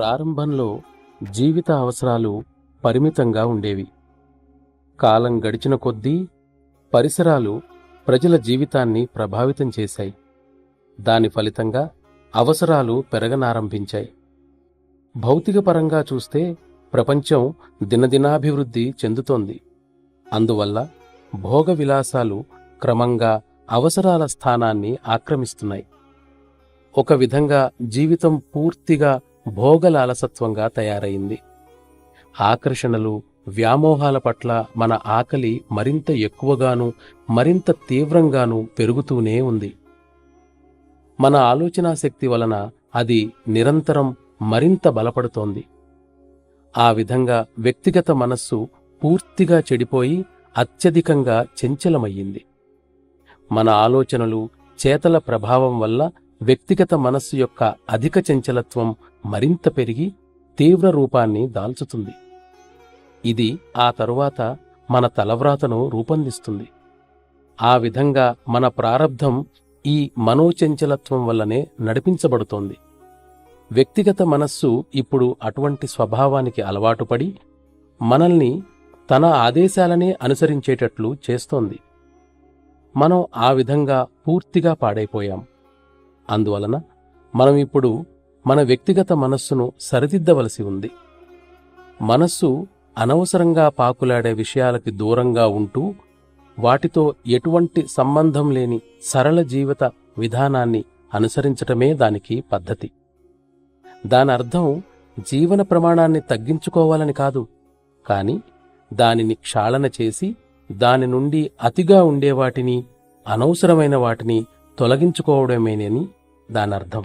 ప్రారంభంలో జీవిత అవసరాలు పరిమితంగా ఉండేవి. కాలం గడిచిన కొద్దీ పరిసరాలు ప్రజల జీవితాన్ని ప్రభావితం చేశాయి. దాని ఫలితంగా అవసరాలు పెరగనారంభించాయి. భౌతికపరంగా చూస్తే ప్రపంచం దినదినాభివృద్ధి చెందుతోంది. అందువల్ల భోగ విలాసాలు క్రమంగా అవసరాల స్థానాన్ని ఆక్రమిస్తున్నాయి. ఒక విధంగా జీవితం పూర్తిగా భోగలాలసత్వంగా తయారైంది. ఆకర్షణలు, వ్యామోహాల పట్ల మన ఆకలి మరింత ఎక్కువగానూ మరింత తీవ్రంగానూ పెరుగుతూనే ఉంది. మన ఆలోచనాశక్తి వలన అది నిరంతరం మరింత బలపడుతోంది. ఆ విధంగా వ్యక్తిగత మనస్సు పూర్తిగా చెడిపోయి అత్యధికంగా చంచలమయ్యింది. మన ఆలోచనలు, చేతల ప్రభావం వల్ల వ్యక్తిగత మనస్సు యొక్క అధిక చంచలత్వం మరింత పెరిగి తీవ్ర రూపాన్ని దాల్చుతుంది. ఇది ఆ తరువాత మన తలవ్రాతను రూపొందిస్తుంది. ఆ విధంగా మన ప్రారబ్ధం ఈ మనోచంచలత్వం వల్లనే నడిపించబడుతోంది. వ్యక్తిగత మనస్సు ఇప్పుడు అటువంటి స్వభావానికి అలవాటుపడి మనల్ని తన ఆదేశాలనే అనుసరించేటట్లు చేస్తోంది. మనం ఆ విధంగా పూర్తిగా పాడైపోయాం. అందువలన మనం ఇప్పుడు మన వ్యక్తిగత మనస్సును సరిదిద్దవలసి ఉంది. మనస్సు అనవసరంగా పాకులాడే విషయాలకి దూరంగా ఉంటూ వాటితో ఎటువంటి సంబంధం లేని సరళ జీవిత విధానాన్ని అనుసరించటమే దానికి పద్ధతి. దానర్థం జీవన ప్రమాణాన్ని తగ్గించుకోవాలని కాదు, కాని దానిని క్షాళన చేసి దాని నుండి అతిగా ఉండేవాటిని, అనవసరమైన వాటిని తొలగించుకోవడమేనని దానర్థం.